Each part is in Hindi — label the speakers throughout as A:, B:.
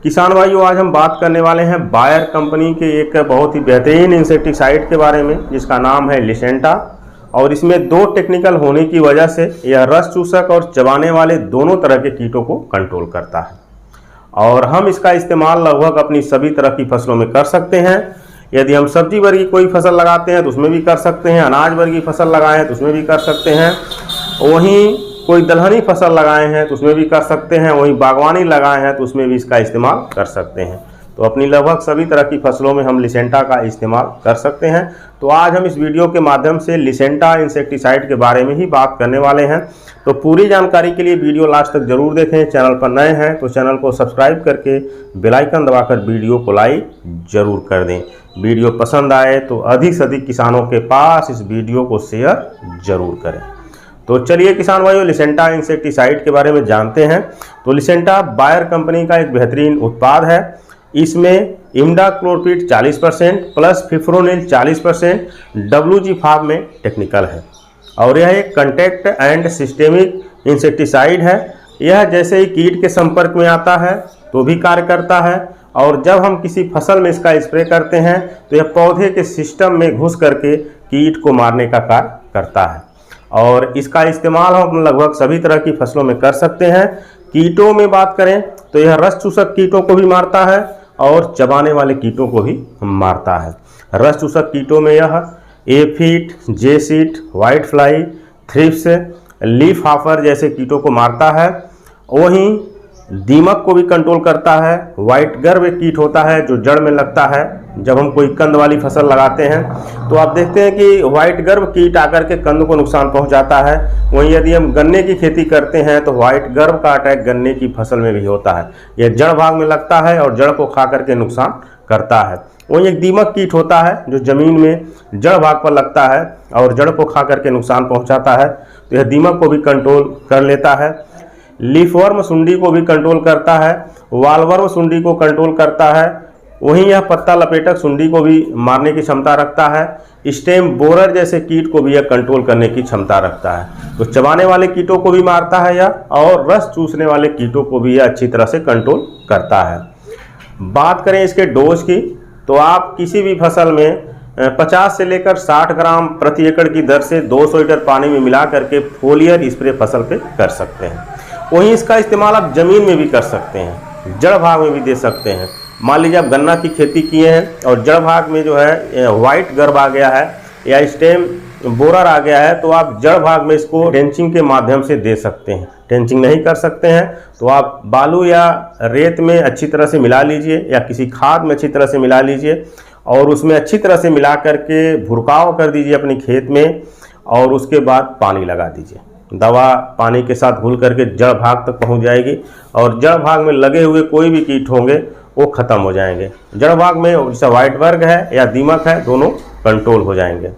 A: किसान भाइयों, आज हम बात करने वाले हैं बायर कंपनी के एक बहुत ही बेहतरीन इंसेक्टिसाइड के बारे में जिसका नाम है लिसेंटा। और इसमें दो टेक्निकल होने की वजह से यह रस चूसक और चबाने वाले दोनों तरह के कीटों को कंट्रोल करता है और हम इसका इस्तेमाल लगभग अपनी सभी तरह की फसलों में कर सकते हैं। यदि हम सब्जी वर्गी कोई फसल लगाते हैं तो उसमें भी कर सकते हैं, अनाज वर्गी फसल लगाए हैं तो उसमें भी कर सकते हैं, वहीं कोई दलहनी फसल लगाए हैं तो उसमें भी कर सकते हैं, वहीं बागवानी लगाए हैं तो उसमें भी इसका इस्तेमाल कर सकते हैं। तो अपनी लगभग सभी तरह की फसलों में हम लिसेंटा का इस्तेमाल कर सकते हैं। तो आज हम इस वीडियो के माध्यम से लिसेंटा इंसेक्टिसाइड के बारे में ही बात करने वाले हैं। तो पूरी जानकारी के लिए वीडियो लास्ट तक जरूर देखें। चैनल पर नए हैं तो चैनल को सब्सक्राइब करके बेल आइकन दबाकर वीडियो को लाइक जरूर कर दें। वीडियो पसंद आए तो अधिक से अधिक किसानों के पास इस वीडियो को शेयर जरूर करें। तो चलिए किसान भाइयों, लिसेंटा इंसेक्टिसाइड के बारे में जानते हैं। तो लिसेंटा बायर कंपनी का एक बेहतरीन उत्पाद है। इसमें इमिडाक्लोपीड 40% प्लस फिप्रोनिल 40% WG5 में टेक्निकल है और यह एक कंटैक्ट एंड सिस्टेमिक इंसेक्टिसाइड है। यह जैसे ही कीट के संपर्क में आता है तो भी कार्य करता है और जब हम किसी फसल में इसका स्प्रे करते हैं तो यह पौधे के सिस्टम में घुस करके कीट को मारने का कार्य करता है और इसका इस्तेमाल हम लगभग सभी तरह की फसलों में कर सकते हैं। कीटों में बात करें तो यह रस चूसक कीटों को भी मारता है और चबाने वाले कीटों को भी मारता है। रस चूसक कीटों में यह aphid, jassid, white fly, thrips, leaf hopper जैसे कीटों को मारता है। वहीं दीमक को भी कंट्रोल करता है। व्हाइट गर्व एक कीट होता है जो जड़ में लगता है जब हम कोई कंद वाली फसल लगाते हैं तो आप देखते हैं कि व्हाइट गर्व कीट आकर के कंद को नुकसान पहुंचाता है। वहीं यदि हम गन्ने की खेती करते हैं तो व्हाइट गर्व का अटैक गन्ने की फसल में भी होता है। यह जड़ भाग में लगता है और जड़ को खा करके नुकसान करता है। वहीं एक दीमक कीट होता है जो जमीन में जड़ भाग पर लगता है और जड़ को खा करके नुकसान पहुँचाता है। तो यह दीमक को भी कंट्रोल कर लेता है। लीफवर्म सुंडी को भी कंट्रोल करता है। वालवर्म सुंडी को कंट्रोल करता है। वहीं यह पत्ता लपेटक सुंडी को भी मारने की क्षमता रखता है। स्टेम बोरर जैसे कीट को भी यह कंट्रोल करने की क्षमता रखता है। तो चबाने वाले कीटों को भी मारता है यह और रस चूसने वाले कीटों को भी यह अच्छी तरह से कंट्रोल करता है। बात करें इसके डोज की तो आप किसी भी फसल में 50 से लेकर 60 ग्राम प्रति एकड़ की दर से 200 लीटर पानी में मिला करके फोलियर स्प्रे फसल पे कर सकते हैं। वहीं इसका इस्तेमाल आप जमीन में भी कर सकते हैं, जड़ भाग में भी दे सकते हैं। मान लीजिए आप गन्ना की खेती किए हैं और जड़ भाग में जो है व्हाइट गर्व आ गया है या स्टेम बोरर आ गया है तो आप जड़ भाग में इसको ड्रेंचिंग के माध्यम से दे सकते हैं। ड्रेंचिंग नहीं कर सकते हैं तो आप बालू या रेत में अच्छी तरह से मिला लीजिए या किसी खाद में अच्छी तरह से मिला लीजिए और उसमें अच्छी तरह से मिला करके भुरकाव कर दीजिए अपने खेत में और उसके बाद पानी लगा दीजिए। दवा पानी के साथ घुल करके जड़ भाग तक पहुंच जाएगी और जड़ भाग में लगे हुए कोई भी कीट होंगे वो ख़त्म हो जाएंगे। जड़ भाग में जैसा व्हाइट वर्ग है या दीमक है दोनों कंट्रोल हो जाएंगे।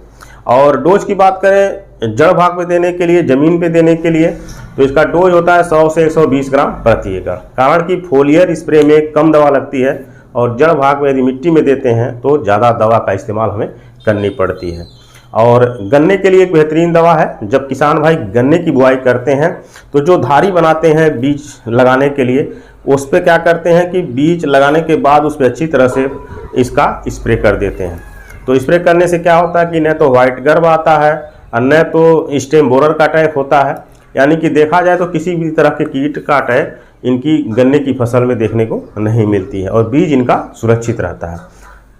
A: और डोज की बात करें जड़ भाग पे देने के लिए, ज़मीन पे देने के लिए तो इसका डोज होता है 100 से 120 ग्राम प्रति एकड़। कारण कि फोलियर स्प्रे में कम दवा लगती है और जड़ भाग में यदि मिट्टी में देते हैं तो ज़्यादा दवा का इस्तेमाल हमें करनी पड़ती है। और गन्ने के लिए एक बेहतरीन दवा है। जब किसान भाई गन्ने की बुआई करते हैं तो जो धारी बनाते हैं बीज लगाने के लिए उस पर क्या करते हैं कि बीज लगाने के बाद उस पर अच्छी तरह से इसका स्प्रे कर देते हैं। तो स्प्रे करने से क्या होता है कि न तो व्हाइट गर्व आता है और न तो स्टेम बोरर का अटैक होता है। यानी कि देखा जाए तो किसी भी तरह के कीट का अटैक इनकी गन्ने की फसल में देखने को नहीं मिलती है और बीज इनका सुरक्षित रहता है।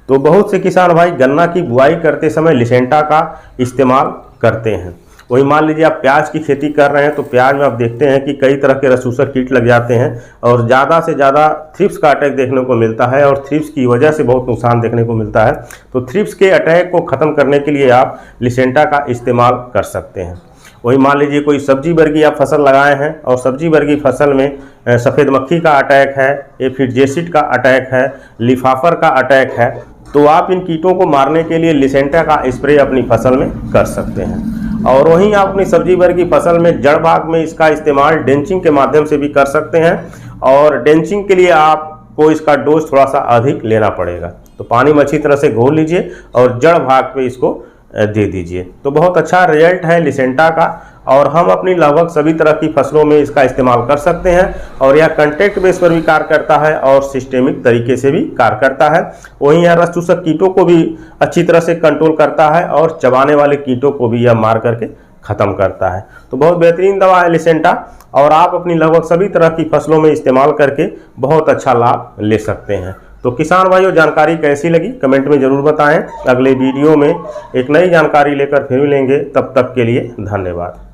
A: तो बहुत से किसान भाई गन्ना की बुआई करते समय लिसेंटा का इस्तेमाल करते हैं। वही मान लीजिए आप प्याज की खेती कर रहे हैं तो प्याज में आप देखते हैं कि कई तरह के रस चूसक कीट लग जाते हैं और ज़्यादा से ज़्यादा थ्रिप्स का अटैक देखने को मिलता है और थ्रिप्स की वजह से बहुत नुकसान देखने को मिलता है। तो थ्रिप्स के अटैक को ख़त्म करने के लिए आप लिसेंटा का इस्तेमाल कर सकते हैं। वही मान लीजिए कोई सब्जी वर्गी आप फसल लगाए हैं और सब्जी वर्गी फसल में सफ़ेद मक्खी का अटैक है, एफिड जेसिड का अटैक है, लिफाफर का अटैक है तो आप इन कीटों को मारने के लिए लिसेंटा का स्प्रे अपनी फसल में कर सकते हैं। और वहीं आप अपनी सब्जी वर्गी फसल में जड़ भाग में इसका इस्तेमाल ड्रेंचिंग के माध्यम से भी कर सकते हैं और ड्रेंचिंग के लिए आपको इसका डोज थोड़ा सा अधिक लेना पड़ेगा। तो पानी में अच्छी तरह से घोल लीजिए और जड़ भाग पे इसको दे दीजिए। तो बहुत अच्छा रिजल्ट है लिसेंटा का और हम अपनी लगभग सभी तरह की फसलों में इसका इस्तेमाल कर सकते हैं। और यह कंटेक्ट बेस पर भी कार्य करता है और सिस्टेमिक तरीके से भी कार्य करता है। वहीं यह रस चूसक कीटों को भी अच्छी तरह से कंट्रोल करता है और चबाने वाले कीटों को भी यह मार करके ख़त्म करता है। तो बहुत बेहतरीन दवा है लिसेंटा, और आप अपनी लगभग सभी तरह की फसलों में इस्तेमाल करके बहुत अच्छा लाभ ले सकते हैं। तो किसान भाइयों, जानकारी कैसी लगी कमेंट में ज़रूर बताएं। अगले वीडियो में एक नई जानकारी लेकर फिर मिलेंगे, तब तक के लिए धन्यवाद।